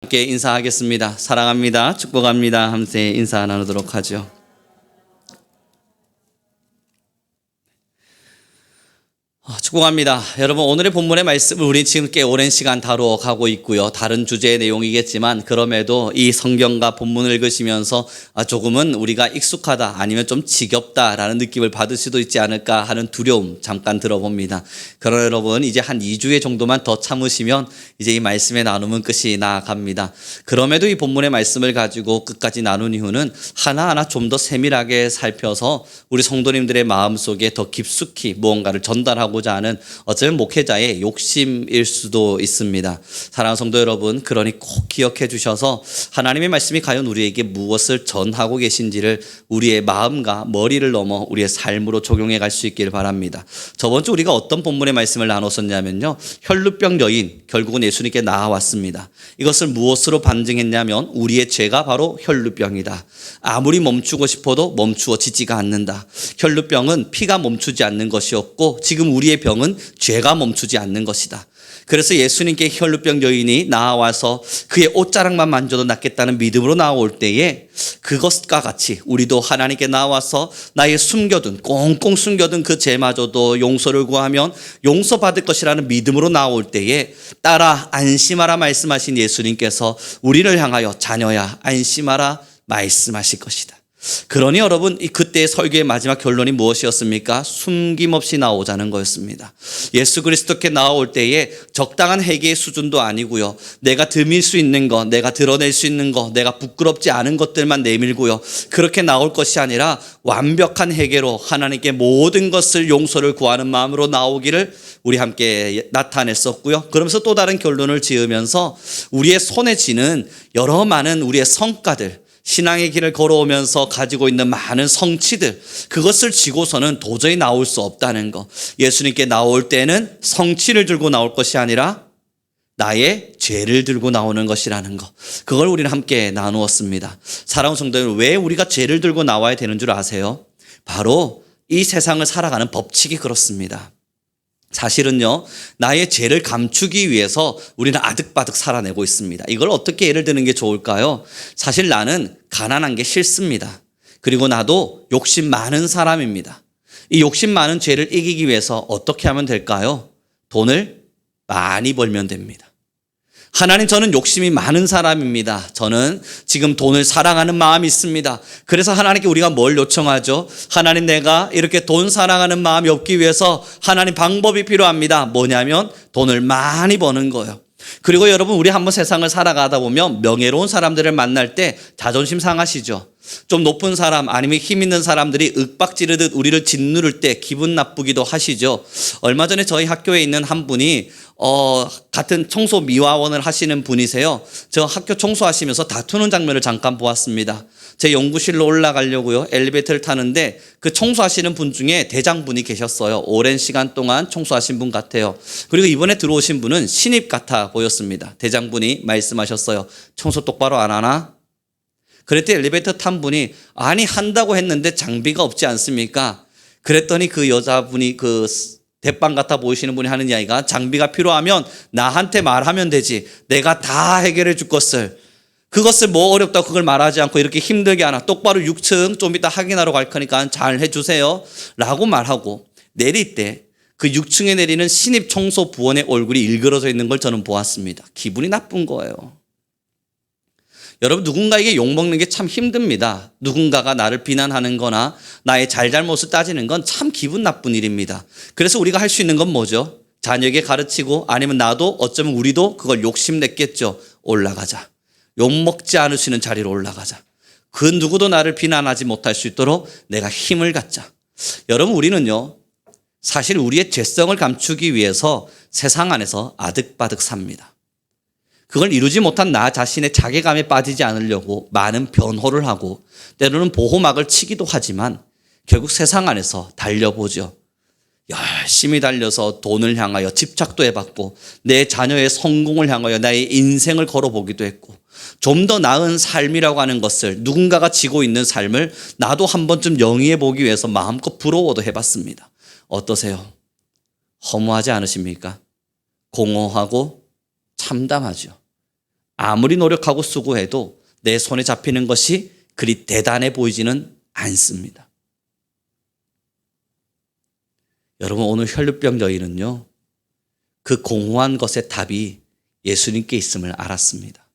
함께 인사하겠습니다. 사랑합니다. 축복합니다. 하면서 인사 나누도록 하죠. 축복합니다. 여러분, 오늘의 본문의 말씀을 우리 지금 꽤 오랜 시간 다루어 가고 있고요. 다른 주제의 내용이겠지만 그럼에도 이 성경과 본문을 읽으시면서 조금은 우리가 익숙하다 아니면 좀 지겹다라는 느낌을 받을 수도 있지 않을까 하는 두려움 잠깐 들어봅니다. 그러나 여러분, 이제 한 2주의 정도만 더 참으시면 이제 이 말씀의 나눔은 끝이 나아갑니다. 그럼에도 이 본문의 말씀을 가지고 끝까지 나눈 이유는 하나하나 좀 더 세밀하게 살펴서 우리 성도님들의 마음속에 더 깊숙이 무언가를 전달하고 하는 어쩌면 목회자의 욕심일 수도 있습니다. 사랑하는 성도 여러분, 그러니 꼭 기억해 주셔서 하나님의 말씀이 과연 우리에게 무엇을 전하고 계신지를 우리의 마음과 머리를 넘어 우리의 삶으로 적용해 갈 수 있기를 바랍니다. 저번 주 우리가 어떤 본문의 말씀을 나눴었냐면요, 혈루병 여인 결국은 예수님께 나아왔습니다. 이것을 무엇으로 반증했냐면 우리의 죄가 바로 혈루병이다. 아무리 멈추고 싶어도 멈추어지지가 않는다. 혈루병은 피가 멈추지 않는 것이었고 지금 우리의 병은 죄가 멈추지 않는 것이다. 그래서 예수님께 혈루병 여인이 나와서 그의 옷자락만 만져도 낫겠다는 믿음으로 나올 때에 그것과 같이 우리도 하나님께 나와서 나의 숨겨둔 꽁꽁 숨겨둔 그 죄마저도 용서를 구하면 용서받을 것이라는 믿음으로 나올 때에 따라 안심하라 말씀하신 예수님께서 우리를 향하여 자녀야 안심하라 말씀하실 것이다. 그러니 여러분, 그때의 설교의 마지막 결론이 무엇이었습니까? 숨김없이 나오자는 거였습니다. 예수 그리스도께 나올 때에 적당한 회개의 수준도 아니고요, 내가 드밀 수 있는 것, 내가 드러낼 수 있는 것, 내가 부끄럽지 않은 것들만 내밀고요, 그렇게 나올 것이 아니라 완벽한 회개로 하나님께 모든 것을 용서를 구하는 마음으로 나오기를 우리 함께 나타냈었고요. 그러면서 또 다른 결론을 지으면서 우리의 손에 쥐는 여러 많은 우리의 성과들, 신앙의 길을 걸어오면서 가지고 있는 많은 성취들, 그것을 지고서는 도저히 나올 수 없다는 것. 예수님께 나올 때는 성취를 들고 나올 것이 아니라 나의 죄를 들고 나오는 것이라는 것, 그걸 우리는 함께 나누었습니다. 사랑하는 성도 여러분, 왜 우리가 죄를 들고 나와야 되는 줄 아세요? 바로 이 세상을 살아가는 법칙이 그렇습니다. 사실은요, 나의 죄를 감추기 위해서 우리는 아득바득 살아내고 있습니다. 이걸 어떻게 예를 드는 게 좋을까요? 사실 나는 가난한 게 싫습니다. 그리고 나도 욕심 많은 사람입니다. 이 욕심 많은 죄를 이기기 위해서 어떻게 하면 될까요? 돈을 많이 벌면 됩니다. 하나님, 저는 욕심이 많은 사람입니다. 저는 지금 돈을 사랑하는 마음이 있습니다. 그래서 하나님께 우리가 뭘 요청하죠? 하나님, 내가 이렇게 돈 사랑하는 마음이 없기 위해서 하나님 방법이 필요합니다. 뭐냐면 돈을 많이 버는 거예요. 그리고 여러분, 우리 한번 세상을 살아가다 보면 명예로운 사람들을 만날 때 자존심 상하시죠? 좀 높은 사람 아니면 힘 있는 사람들이 윽박지르듯 우리를 짓누를 때 기분 나쁘기도 하시죠? 얼마 전에 저희 학교에 있는 한 분이 같은 청소 미화원을 하시는 분이세요. 저 학교 청소하시면서 다투는 장면을 잠깐 보았습니다. 제 연구실로 올라가려고요, 엘리베이터를 타는데 그 청소하시는 분 중에 대장분이 계셨어요. 오랜 시간 동안 청소하신 분 같아요. 그리고 이번에 들어오신 분은 신입 같아 보였습니다. 대장분이 말씀하셨어요. 청소 똑바로 안 하나? 그랬더니 엘리베이터 탄 분이 아니, 한다고 했는데 장비가 없지 않습니까? 그랬더니 그 여자분이, 그 대빵 같아 보이시는 분이 하는 이야기가, 장비가 필요하면 나한테 말하면 되지, 내가 다 해결해 줄 그것을 뭐 어렵다고 그걸 말하지 않고 이렇게 힘들게 하나, 똑바로 6층 좀 이따 확인하러 갈 거니까 잘 해주세요 라고 말하고 내릴 때 그 6층에 내리는 신입 청소 부원의 얼굴이 일그러져 있는 걸 저는 보았습니다. 기분이 나쁜 거예요. 여러분, 누군가에게 욕먹는 게 참 힘듭니다. 누군가가 나를 비난하는 거나 나의 잘잘못을 따지는 건 참 기분 나쁜 일입니다. 그래서 우리가 할 수 있는 건 뭐죠? 자녀에게 가르치고, 아니면 나도 어쩌면 우리도 그걸 욕심냈겠죠. 올라가자. 욕먹지 않을 수 있는 자리로 올라가자. 그 누구도 나를 비난하지 못할 수 있도록 내가 힘을 갖자. 여러분, 우리는요, 사실 우리의 죄성을 감추기 위해서 세상 안에서 아득바득 삽니다. 그걸 이루지 못한 나 자신의 자괴감에 빠지지 않으려고 많은 변호를 하고 때로는 보호막을 치기도 하지만 결국 세상 안에서 달려보죠. 열심히 달려서 돈을 향하여 집착도 해봤고, 내 자녀의 성공을 향하여 나의 인생을 걸어보기도 했고, 좀 더 나은 삶이라고 하는 것을, 누군가가 지고 있는 삶을 나도 한 번쯤 영위해 보기 위해서 마음껏 부러워도 해봤습니다. 어떠세요? 허무하지 않으십니까? 공허하고 참담하죠. 아무리 노력하고 수고해도 내 손에 잡히는 것이 그리 대단해 보이지는 않습니다. 여러분, 오늘 혈루병 여인은요, 그 공허한 것의 답이 예수님께 있음을 알았습니다.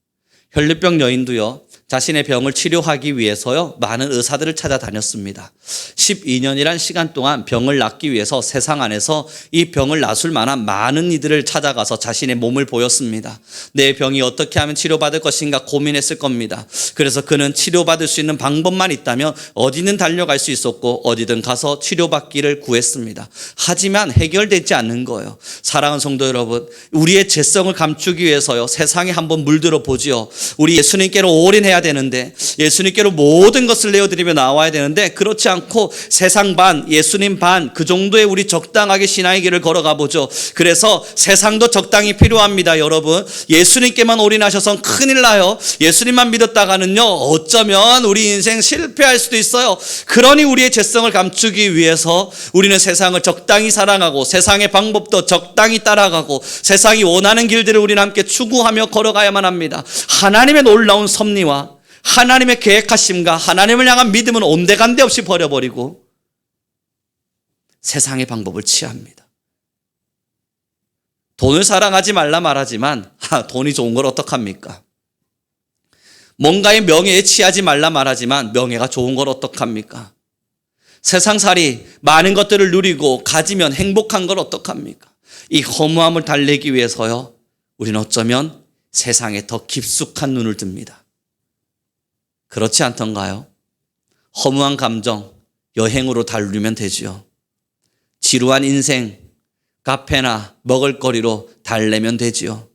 혈루병 여인도요, 자신의 병을 치료하기 위해서요, 많은 의사들을 찾아다녔습니다. 12년이란 시간 동안 병을 낫기 위해서 세상 안에서 이 병을 낫을 만한 많은 이들을 찾아가서 자신의 몸을 보였습니다. 내 병이 어떻게 하면 치료받을 것인가 고민했을 겁니다. 그래서 그는 치료받을 수 있는 방법만 있다면 어디든 달려갈 수 있었고 어디든 가서 치료받기를 구했습니다. 하지만 해결되지 않는 거예요. 사랑하는 성도 여러분, 우리의 죄성을 감추기 위해서요, 세상에 한번 물들어 보지요. 우리 예수님께로 올인해야 되는데, 예수님께로 모든 것을 내어드리며 나와야 되는데, 그렇지 않고 세상 반, 예수님 반, 그 정도의 우리 적당하게 신앙의 길을 걸어가 보죠. 그래서 세상도 적당히 필요합니다. 여러분, 예수님께만 올인하셔서 큰일 나요. 예수님만 믿었다가는요, 어쩌면 우리 인생 실패할 수도 있어요. 그러니 우리의 죄성을 감추기 위해서 우리는 세상을 적당히 사랑하고 세상의 방법도 적당히 따라가고 세상이 원하는 길들을 우리는 함께 추구하며 걸어가야만 합니다. 하나님의 놀라운 섭리와 하나님의 계획하심과 하나님을 향한 믿음은 온데간데 없이 버려버리고 세상의 방법을 취합니다. 돈을 사랑하지 말라 말하지만 돈이 좋은 걸 어떡합니까? 뭔가의 명예에 취하지 말라 말하지만 명예가 좋은 걸 어떡합니까? 세상살이 많은 것들을 누리고 가지면 행복한 걸 어떡합니까? 이 허무함을 달래기 위해서요, 우리는 어쩌면 세상에 더 깊숙한 눈을 듭니다. 그렇지 않던가요? 허무한 감정 여행으로 달누면 되지요. 지루한 인생 카페나 먹을거리로 달래면 되지요.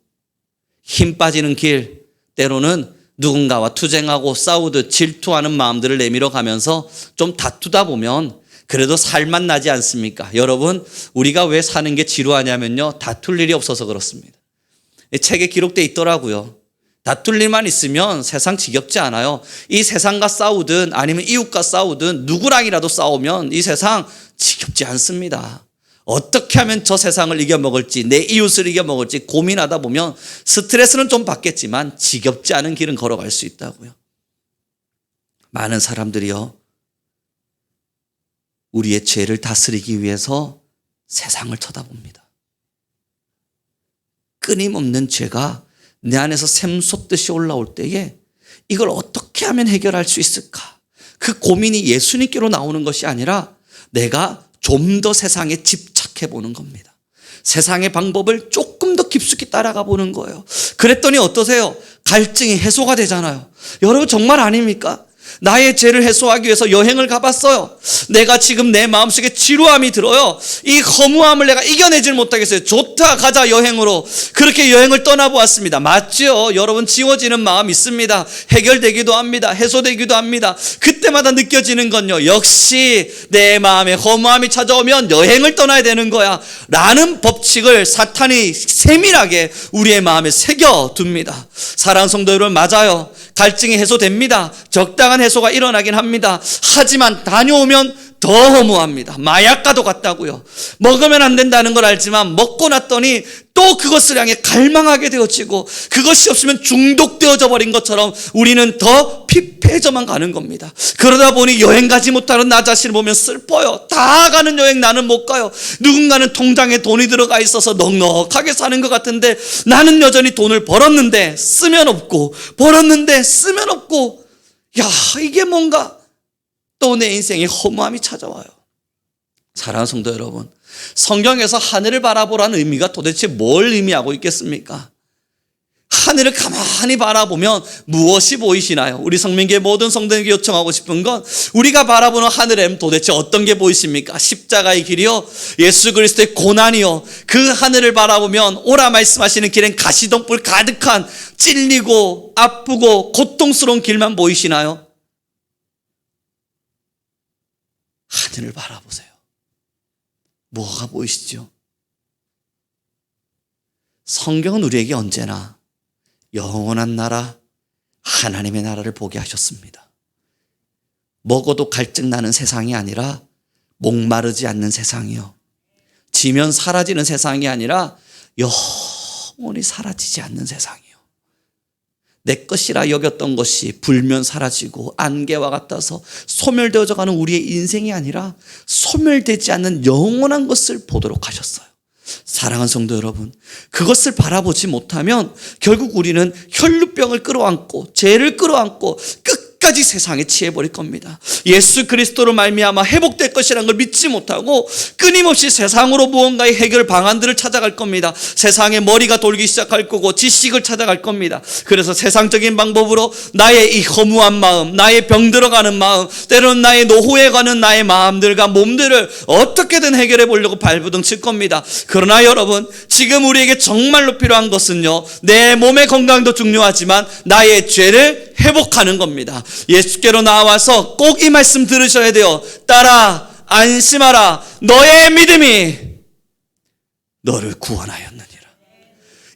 힘 빠지는 길, 때로는 누군가와 투쟁하고 싸우듯 질투하는 마음들을 내밀어 가면서 좀 다투다 보면 그래도 살만 나지 않습니까? 여러분, 우리가 왜 사는 게 지루하냐면요, 다툴 일이 없어서 그렇습니다. 책에 기록되어 있더라고요. 다툴 일만 있으면 세상 지겹지 않아요. 이 세상과 싸우든 아니면 이웃과 싸우든 누구랑이라도 싸우면 이 세상 지겹지 않습니다. 어떻게 하면 저 세상을 이겨먹을지, 내 이웃을 이겨먹을지 고민하다 보면 스트레스는 좀 받겠지만 지겹지 않은 길은 걸어갈 수 있다고요. 많은 사람들이요, 우리의 죄를 다스리기 위해서 세상을 쳐다봅니다. 끊임없는 죄가 내 안에서 샘솟듯이 올라올 때에 이걸 어떻게 하면 해결할 수 있을까? 그 고민이 예수님께로 나오는 것이 아니라 내가 좀 더 세상에 집착해 보는 겁니다. 세상의 방법을 조금 더 깊숙이 따라가 보는 거예요. 그랬더니 어떠세요? 갈증이 해소가 되잖아요. 여러분, 정말 아닙니까? 나의 죄를 해소하기 위해서 여행을 가봤어요. 내가 지금 내 마음속에 지루함이 들어요. 이 허무함을 내가 이겨내질 못하겠어요. 좋다, 가자 여행으로. 그렇게 여행을 떠나보았습니다. 맞죠? 여러분, 지워지는 마음 있습니다. 해결되기도 합니다. 해소되기도 합니다. 그때마다 느껴지는 건요, 역시 내 마음에 허무함이 찾아오면 여행을 떠나야 되는 거야 라는 법칙을 사탄이 세밀하게 우리의 마음에 새겨둡니다. 사랑하는 성도 여러분, 맞아요. 갈증이 해소됩니다. 적당한 해소가 일어나긴 합니다. 하지만 다녀오면 더 허무합니다. 마약과도 같다고요. 먹으면 안 된다는 걸 알지만 먹고 났더니 또 그것을 향해 갈망하게 되어지고 그것이 없으면 중독되어져 버린 것처럼 우리는 더 피폐해져만 가는 겁니다. 그러다 보니 여행 가지 못하는 나 자신을 보면 슬퍼요. 다 가는 여행 나는 못 가요. 누군가는 통장에 돈이 들어가 있어서 넉넉하게 사는 것 같은데 나는 여전히 돈을 벌었는데 쓰면 없고 벌었는데 쓰면 없고, 야, 이게 뭔가 또 내 인생에 허무함이 찾아와요. 사랑하는 성도 여러분, 성경에서 하늘을 바라보라는 의미가 도대체 뭘 의미하고 있겠습니까? 하늘을 가만히 바라보면 무엇이 보이시나요? 우리 성민교회 모든 성도에게 요청하고 싶은 건 우리가 바라보는 하늘에 도대체 어떤 게 보이십니까? 십자가의 길이요, 예수 그리스도의 고난이요, 그 하늘을 바라보면 오라 말씀하시는 길엔 가시덤불 가득한 찔리고 아프고 고통스러운 길만 보이시나요? 하늘을 바라보세요. 뭐가 보이시죠? 성경은 우리에게 언제나 영원한 나라, 하나님의 나라를 보게 하셨습니다. 먹어도 갈증나는 세상이 아니라 목마르지 않는 세상이요, 지면 사라지는 세상이 아니라 영원히 사라지지 않는 세상이요. 내 것이라 여겼던 것이 불면 사라지고 안개와 같아서 소멸되어져 가는 우리의 인생이 아니라 소멸되지 않는 영원한 것을 보도록 하셨어요. 사랑하는 성도 여러분, 그것을 바라보지 못하면 결국 우리는 혈루병을 끌어안고 죄를 끌어안고 끝까지 세상에 취해버릴 겁니다. 예수 그리스도로 말미암아 회복될 것이라는 걸 믿지 못하고 끊임없이 세상으로 무언가의 해결 방안들을 찾아갈 겁니다. 세상에 머리가 돌기 시작할 거고 지식을 찾아갈 겁니다. 그래서 세상적인 방법으로 나의 이 허무한 마음, 나의 병들어가는 마음, 때로는 나의 노후에 가는 나의 마음들과 몸들을 어떻게든 해결해 보려고 발부둥 칠 겁니다. 그러나 여러분, 지금 우리에게 정말로 필요한 것은요, 내 몸의 건강도 중요하지만 나의 죄를 회복하는 겁니다. 예수께로 나와서 꼭 이 말씀 들으셔야 돼요. 따라 안심하라, 너의 믿음이 너를 구원하였느니라.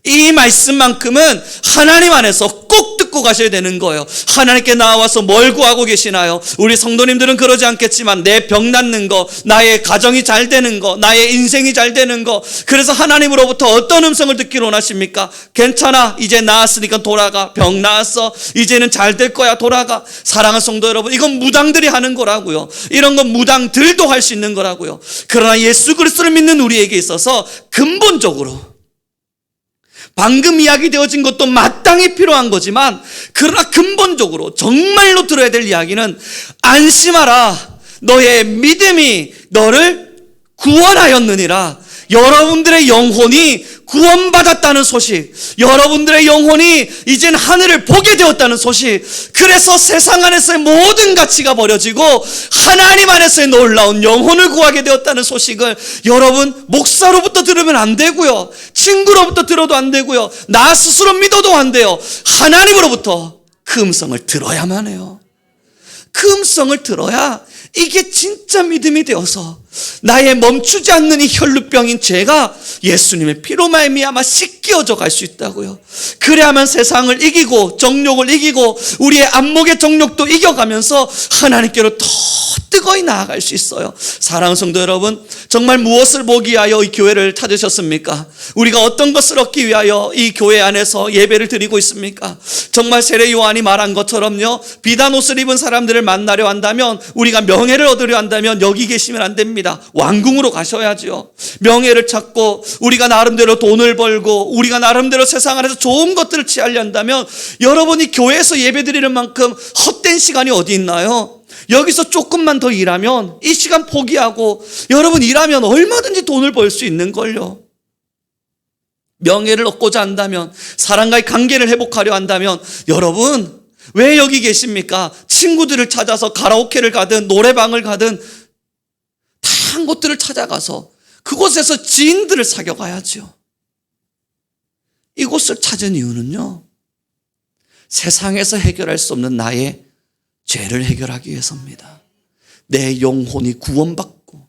이 말씀만큼은 하나님 안에서 꼭 듣고 가셔야 되는 거예요. 하나님께 나와서 뭘 구하고 계시나요? 우리 성도님들은 그러지 않겠지만 내 병 낫는 거, 나의 가정이 잘 되는 거, 나의 인생이 잘 되는 거, 그래서 하나님으로부터 어떤 음성을 듣기를 원하십니까? 괜찮아, 이제 나았으니까 돌아가. 병 나았어, 이제는 잘 될 거야, 돌아가. 사랑하는 성도 여러분, 이건 무당들이 하는 거라고요. 이런 건 무당들도 할 수 있는 거라고요. 그러나 예수 그리스도를 믿는 우리에게 있어서 근본적으로 방금 이야기되어진 것도 마땅히 필요한 거지만, 그러나 근본적으로 정말로 들어야 될 이야기는 안심하라, 너의 믿음이 너를 구원하였느니라. 여러분들의 영혼이 구원받았다는 소식, 여러분들의 영혼이 이젠 하늘을 보게 되었다는 소식, 그래서 세상 안에서의 모든 가치가 버려지고 하나님 안에서의 놀라운 영혼을 구하게 되었다는 소식을 여러분, 목사로부터 들으면 안 되고요, 친구로부터 들어도 안 되고요, 나 스스로 믿어도 안 돼요. 하나님으로부터 그 음성을 들어야만 해요. 그 음성을 들어야 이게 진짜 믿음이 되어서 나의 멈추지 않는 이 혈루병인 죄가 예수님의 피로 말미암아 씻겨져 갈 수 있다고요. 그래야만 세상을 이기고 정욕을 이기고 우리의 안목의 정욕도 이겨가면서 하나님께로 더 뜨거이 나아갈 수 있어요. 사랑하는 성도 여러분, 정말 무엇을 보기 위하여 이 교회를 찾으셨습니까? 우리가 어떤 것을 얻기 위하여 이 교회 안에서 예배를 드리고 있습니까? 정말 세례 요한이 말한 것처럼요, 비단 옷을 입은 사람들을 만나려 한다면, 우리가 명예를 얻으려 한다면 여기 계시면 안 됩니다. 왕궁으로 가셔야죠. 명예를 찾고 우리가 나름대로 돈을 벌고 우리가 나름대로 세상 안에서 좋은 것들을 취하려 한다면, 여러분이 교회에서 예배드리는 만큼 헛된 시간이 어디 있나요? 여기서 조금만 더 일하면, 이 시간 포기하고 여러분 일하면 얼마든지 돈을 벌 수 있는걸요. 명예를 얻고자 한다면, 사람과의 관계를 회복하려 한다면, 여러분 왜 여기 계십니까? 친구들을 찾아서 가라오케를 가든 노래방을 가든 다양한 곳들을 찾아가서 그곳에서 지인들을 사귀어가야죠. 이곳을 찾은 이유는요, 세상에서 해결할 수 없는 나의 죄를 해결하기 위해서입니다. 내 영혼이 구원받고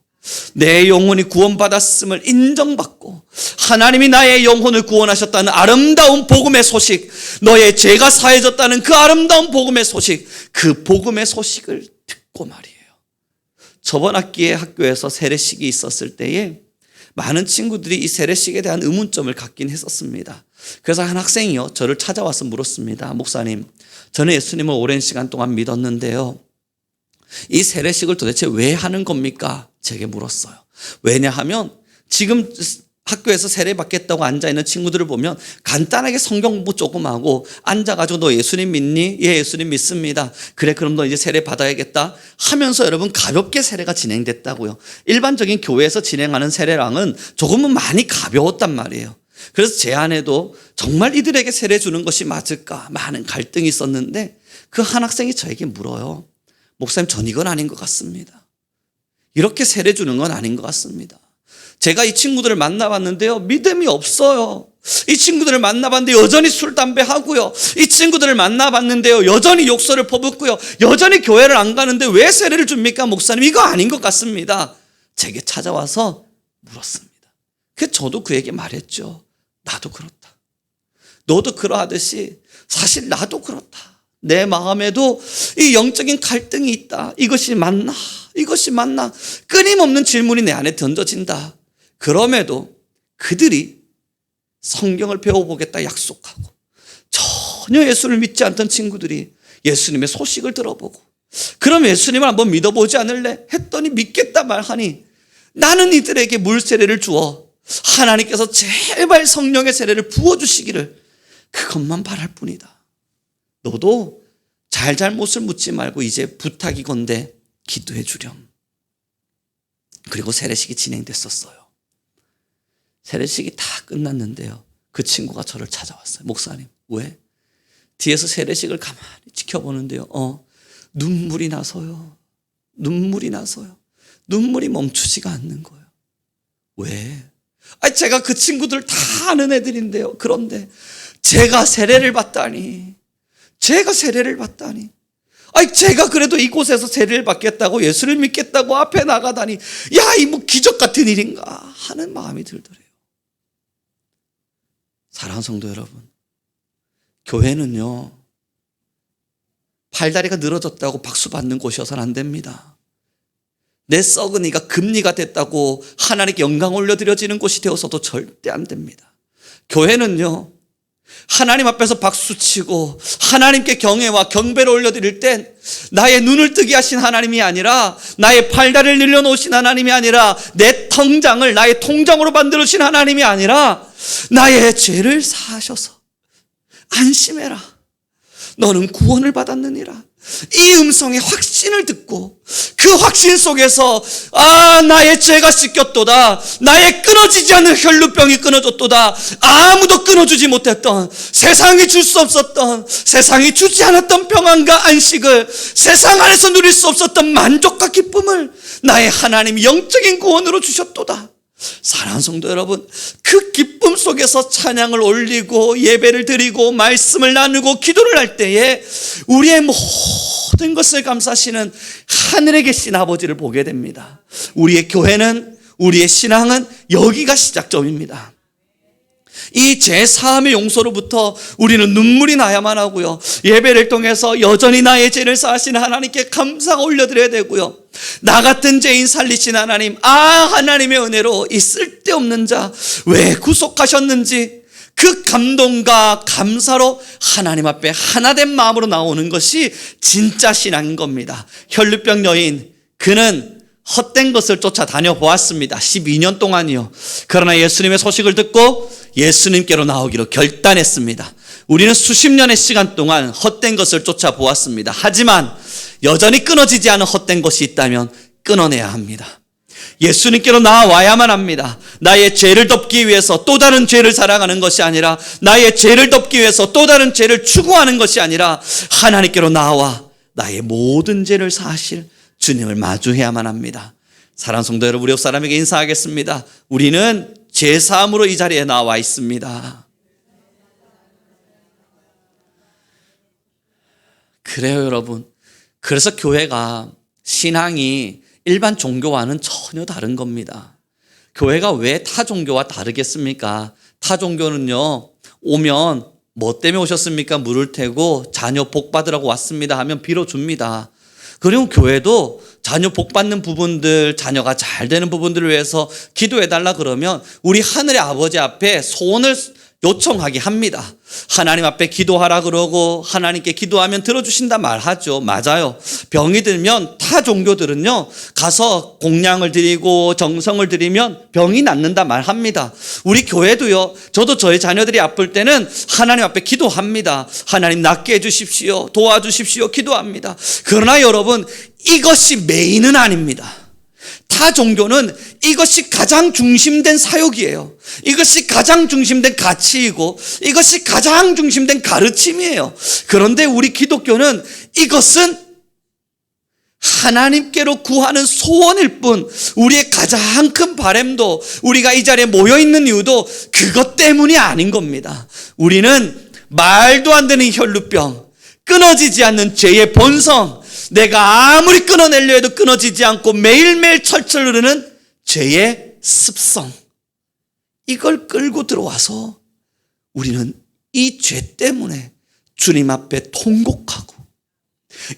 내 영혼이 구원받았음을 인정받고 하나님이 나의 영혼을 구원하셨다는 아름다운 복음의 소식, 너의 죄가 사해졌다는 그 아름다운 복음의 소식, 그 복음의 소식을 듣고 말이에요. 저번 학기에 학교에서 세례식이 있었을 때에 많은 친구들이 이 세례식에 대한 의문점을 갖긴 했었습니다. 그래서 한 학생이요, 저를 찾아와서 물었습니다. 목사님, 저는 예수님을 오랜 시간 동안 믿었는데요, 이 세례식을 도대체 왜 하는 겁니까? 제게 물었어요. 왜냐하면 지금 학교에서 세례 받겠다고 앉아있는 친구들을 보면 간단하게 성경 공부 조금 하고 앉아가지고 너 예수님 믿니? 예, 예수님 믿습니다. 그래, 그럼 너 이제 세례 받아야겠다 하면서 여러분 가볍게 세례가 진행됐다고요. 일반적인 교회에서 진행하는 세례랑은 조금은 많이 가벼웠단 말이에요. 그래서 제 안에도 정말 이들에게 세례 주는 것이 맞을까 많은 갈등이 있었는데, 그 한 학생이 저에게 물어요. 목사님, 전 이건 아닌 것 같습니다. 이렇게 세례 주는 건 아닌 것 같습니다. 제가 이 친구들을 만나봤는데요, 믿음이 없어요. 이 친구들을 만나봤는데 여전히 술, 담배 하고요. 이 친구들을 만나봤는데요, 여전히 욕설을 퍼붓고요. 여전히 교회를 안 가는데 왜 세례를 줍니까? 목사님, 이거 아닌 것 같습니다. 제게 찾아와서 물었습니다. 그래서 저도 그에게 말했죠. 나도 그렇다. 너도 그러하듯이 사실 나도 그렇다. 내 마음에도 이 영적인 갈등이 있다. 이것이 맞나? 이것이 맞나? 끊임없는 질문이 내 안에 던져진다. 그럼에도 그들이 성경을 배워보겠다 약속하고 전혀 예수를 믿지 않던 친구들이 예수님의 소식을 들어보고 그럼 예수님을 한번 믿어보지 않을래? 했더니 믿겠다 말하니 나는 이들에게 물 세례를 주어 하나님께서 제발 성령의 세례를 부어주시기를 그것만 바랄 뿐이다. 너도 잘잘못을 묻지 말고 이제 부탁이건대 기도해 주렴. 그리고 세례식이 진행됐었어요. 세례식이 다 끝났는데요. 그 친구가 저를 찾아왔어요. 목사님, 왜? 뒤에서 세례식을 가만히 지켜보는데요. 눈물이 나서요. 눈물이 나서요. 눈물이 멈추지가 않는 거예요. 왜? 제가 그 친구들 다 아는 애들인데요. 그런데 제가 세례를 받다니. 제가 그래도 이곳에서 세례를 받겠다고 예수를 믿겠다고 앞에 나가다니 야, 이 뭐 기적 같은 일인가 하는 마음이 들더래요. 사랑하는 성도 여러분, 교회는요 팔다리가 늘어졌다고 박수 받는 곳이어서는 안 됩니다. 내 썩은이가 금리가 됐다고 하나님께 영광 올려드려지는 곳이 되어서도 절대 안 됩니다. 교회는요 하나님 앞에서 박수치고 하나님께 경애와 경배를 올려드릴 땐 나의 눈을 뜨게 하신 하나님이 아니라 나의 팔다리를 늘려놓으신 하나님이 아니라 내 통장을 나의 통장으로 만들어주신 하나님이 아니라 나의 죄를 사하셔서 안심해라. 너는 구원을 받았느니라. 이 음성의 확신을 듣고 그 확신 속에서 나의 죄가 씻겼도다. 나의 끊어지지 않는 혈루병이 끊어졌도다. 아무도 끊어주지 못했던 세상이 줄 수 없었던 세상이 주지 않았던 평안과 안식을 세상 안에서 누릴 수 없었던 만족과 기쁨을 나의 하나님이 영적인 구원으로 주셨도다. 사랑하는 성도 여러분, 그 기쁨 속에서 찬양을 올리고 예배를 드리고 말씀을 나누고 기도를 할 때에 우리의 모든 것을 감싸시는 하늘에 계신 아버지를 보게 됩니다. 우리의 교회는, 우리의 신앙은 여기가 시작점입니다. 이 죄사함의 용서로부터 우리는 눈물이 나야만 하고요, 예배를 통해서 여전히 나의 죄를 사하시는 하나님께 감사가 올려드려야 되고요, 나 같은 죄인 살리신 하나님, 하나님의 은혜로 이 쓸데없는 자 왜 구속하셨는지 그 감동과 감사로 하나님 앞에 하나된 마음으로 나오는 것이 진짜 신앙인 겁니다. 혈루병 여인, 그는 헛된 것을 쫓아 다녀보았습니다. 12년 동안이요. 그러나 예수님의 소식을 듣고 예수님께로 나오기로 결단했습니다. 우리는 수십 년의 시간 동안 헛된 것을 쫓아보았습니다. 하지만 여전히 끊어지지 않은 헛된 것이 있다면 끊어내야 합니다. 예수님께로 나와야만 합니다. 나의 죄를 덮기 위해서 또 다른 죄를 사랑하는 것이 아니라, 나의 죄를 덮기 위해서 또 다른 죄를 추구하는 것이 아니라 하나님께로 나와 나의 모든 죄를 사하실 주님을 마주해야만 합니다. 사랑하는 성도 여러분, 우리 옆 사람에게 인사하겠습니다. 우리는 죄사함으로 이 자리에 나와 있습니다. 그래요, 여러분. 그래서 교회가, 신앙이 일반 종교와는 전혀 다른 겁니다. 교회가 왜 타 종교와 다르겠습니까? 타 종교는요, 오면 뭐 때문에 오셨습니까? 물을 태고 자녀 복 받으라고 왔습니다 하면 빌어줍니다. 그리고 교회도 자녀 복 받는 부분들, 자녀가 잘 되는 부분들을 위해서 기도해달라 그러면 우리 하늘의 아버지 앞에 소원을 요청하게 합니다. 하나님 앞에 기도하라 그러고 하나님께 기도하면 들어주신다 말하죠. 맞아요. 병이 들면 타 종교들은요, 가서 공양을 드리고 정성을 드리면 병이 낫는다 말합니다. 우리 교회도요, 저도 저희 자녀들이 아플 때는 하나님 앞에 기도합니다. 하나님 낫게 해주십시오, 도와주십시오, 기도합니다. 그러나 여러분, 이것이 메인은 아닙니다. 타 종교는 이것이 가장 중심된 사역이에요. 이것이 가장 중심된 가치이고 이것이 가장 중심된 가르침이에요. 그런데 우리 기독교는 이것은 하나님께로 구하는 소원일 뿐, 우리의 가장 큰 바람도, 우리가 이 자리에 모여있는 이유도 그것 때문이 아닌 겁니다. 우리는 말도 안 되는 혈루병, 끊어지지 않는 죄의 본성, 내가 아무리 끊어내려 해도 끊어지지 않고 매일매일 철철 흐르는 죄의 습성, 이걸 끌고 들어와서 우리는 이 죄 때문에 주님 앞에 통곡하고,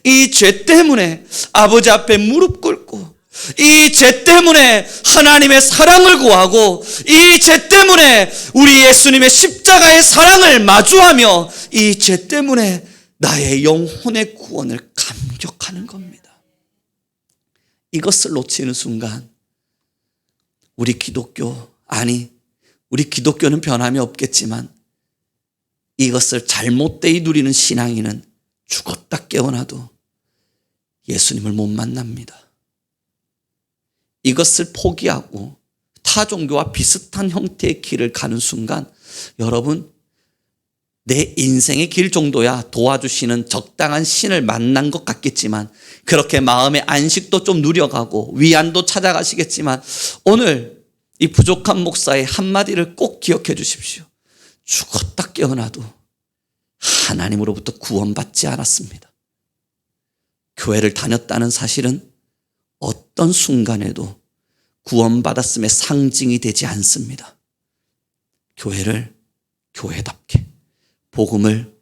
이 죄 때문에 아버지 앞에 무릎 꿇고, 이 죄 때문에 하나님의 사랑을 구하고 이 죄 때문에 우리 예수님의 십자가의 사랑을 마주하며 이 죄 때문에 나의 영혼의 구원을 감격하는 겁니다. 이것을 놓치는 순간 우리 기독교는 변함이 없겠지만 이것을 잘못되이 누리는 신앙인은 죽었다 깨어나도 예수님을 못 만납니다. 이것을 포기하고 타 종교와 비슷한 형태의 길을 가는 순간 여러분, 내 인생의 길 정도야 도와주시는 적당한 신을 만난 것 같겠지만 그렇게 마음의 안식도 좀 누려가고 위안도 찾아가시겠지만 오늘 이 부족한 목사의 한마디를 꼭 기억해 주십시오. 죽었다 깨어나도 하나님으로부터 구원받지 않았습니다. 교회를 다녔다는 사실은 어떤 순간에도 구원받았음의 상징이 되지 않습니다. 교회를 교회답게, 복음을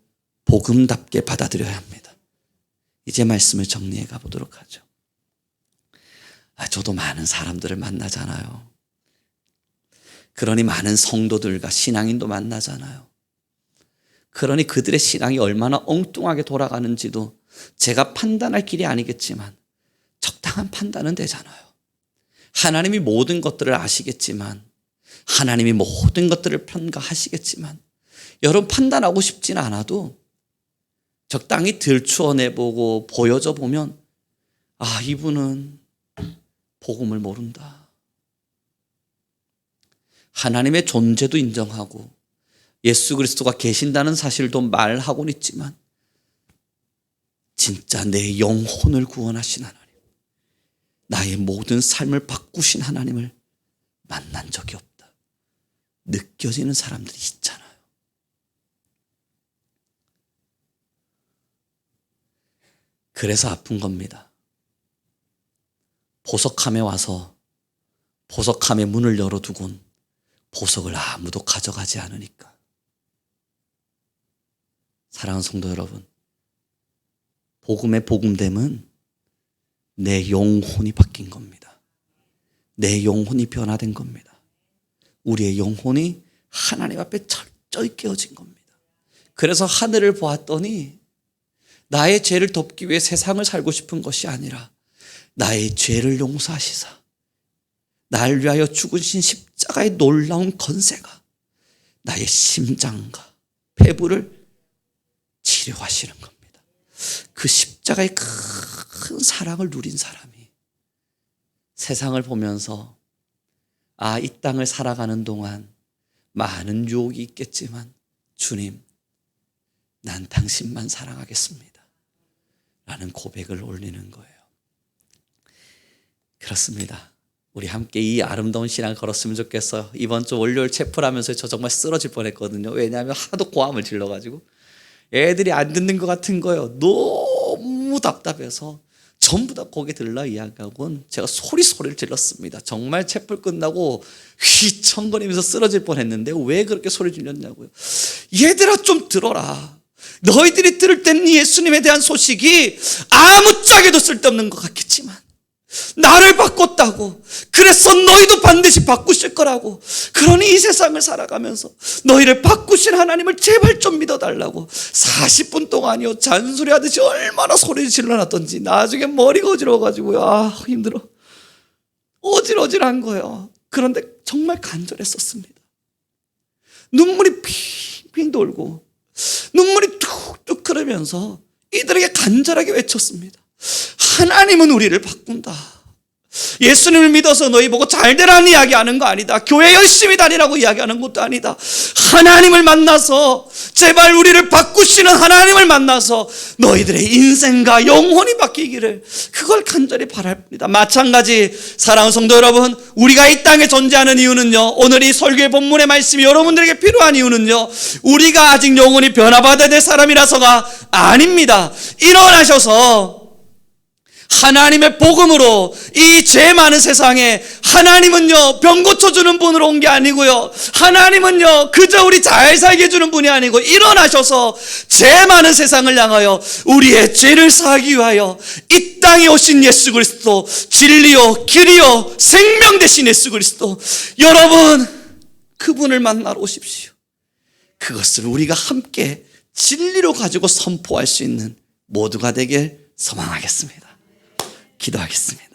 복음답게 받아들여야 합니다. 이제 말씀을 정리해 가보도록 하죠. 저도 많은 사람들을 만나잖아요. 그러니 많은 성도들과 신앙인도 만나잖아요. 그러니 그들의 신앙이 얼마나 엉뚱하게 돌아가는지도 제가 판단할 길이 아니겠지만 적당한 판단은 되잖아요. 하나님이 모든 것들을 아시겠지만 하나님이 모든 것들을 평가하시겠지만 여러분 판단하고 싶진 않아도 적당히 들추어내보고 보여줘 보면 이분은 복음을 모른다. 하나님의 존재도 인정하고 예수 그리스도가 계신다는 사실도 말하고는 있지만 진짜 내 영혼을 구원하신 하나님, 나의 모든 삶을 바꾸신 하나님을 만난 적이 없다. 느껴지는 사람들이 있잖아요. 그래서 아픈 겁니다. 보석함에 와서 보석함의 문을 열어두곤 보석을 아무도 가져가지 않으니까. 사랑하는 성도 여러분, 복음의 복음됨은 내 영혼이 바뀐 겁니다. 내 영혼이 변화된 겁니다. 우리의 영혼이 하나님 앞에 철저히 깨어진 겁니다. 그래서 하늘을 보았더니 나의 죄를 덮기 위해 세상을 살고 싶은 것이 아니라 나의 죄를 용서하시사 날 위하여 죽으신 십자가의 놀라운 권세가 나의 심장과 폐부를 치료하시는 겁니다. 그 십자가의 큰 사랑을 누린 사람이 세상을 보면서 이 땅을 살아가는 동안 많은 유혹이 있겠지만 주님, 난 당신만 사랑하겠습니다 라는 고백을 올리는 거예요. 그렇습니다. 우리 함께 이 아름다운 신앙을 걸었으면 좋겠어요. 이번 주 월요일 채플하면서 저 정말 쓰러질 뻔했거든요. 왜냐하면 하도 고함을 질러가지고 애들이 안 듣는 것 같은 거예요. 너무 답답해서 전부 다 거기 들라 이야기하고는 제가 소리를 질렀습니다. 정말 채플 끝나고 휘청거리면서 쓰러질 뻔했는데 왜 그렇게 소리 질렀냐고요. 얘들아 좀 들어라. 너희들이 들을 때는 예수님에 대한 소식이 아무짝에도 쓸데없는 것 같겠지만 나를 바꿨다고, 그래서 너희도 반드시 바꾸실 거라고, 그러니 이 세상을 살아가면서 너희를 바꾸신 하나님을 제발 좀 믿어달라고 40분 동안이요 잔소리하듯이 얼마나 소리를 질러놨던지 나중에 머리가 어지러워가지고요, 힘들어, 어질어질한 거예요. 그런데 정말 간절했었습니다. 눈물이 핑핑 돌고 눈물이 툭툭 흐르면서 이들에게 간절하게 외쳤습니다. 하나님은 우리를 바꾼다. 예수님을 믿어서 너희 보고 잘 되라는 이야기하는 거 아니다. 교회 열심히 다니라고 이야기하는 것도 아니다. 하나님을 만나서 제발 우리를 바꾸시는 하나님을 만나서 너희들의 인생과 영혼이 바뀌기를, 그걸 간절히 바랍니다. 마찬가지 사랑하는 성도 여러분, 우리가 이 땅에 존재하는 이유는요, 오늘 이 설교의 본문의 말씀이 여러분들에게 필요한 이유는요, 우리가 아직 영혼이 변화받아야 될 사람이라서가 아닙니다. 일어나셔서 하나님의 복음으로 이 죄 많은 세상에 하나님은요 병 고쳐주는 분으로 온 게 아니고요, 하나님은요 그저 우리 잘 살게 해주는 분이 아니고 일어나셔서 죄 많은 세상을 향하여 우리의 죄를 사하기 위하여 이 땅에 오신 예수 그리스도, 진리요 길이요 생명 되신 예수 그리스도, 여러분 그분을 만나러 오십시오. 그것을 우리가 함께 진리로 가지고 선포할 수 있는 모두가 되길 소망하겠습니다. 기도하겠습니다.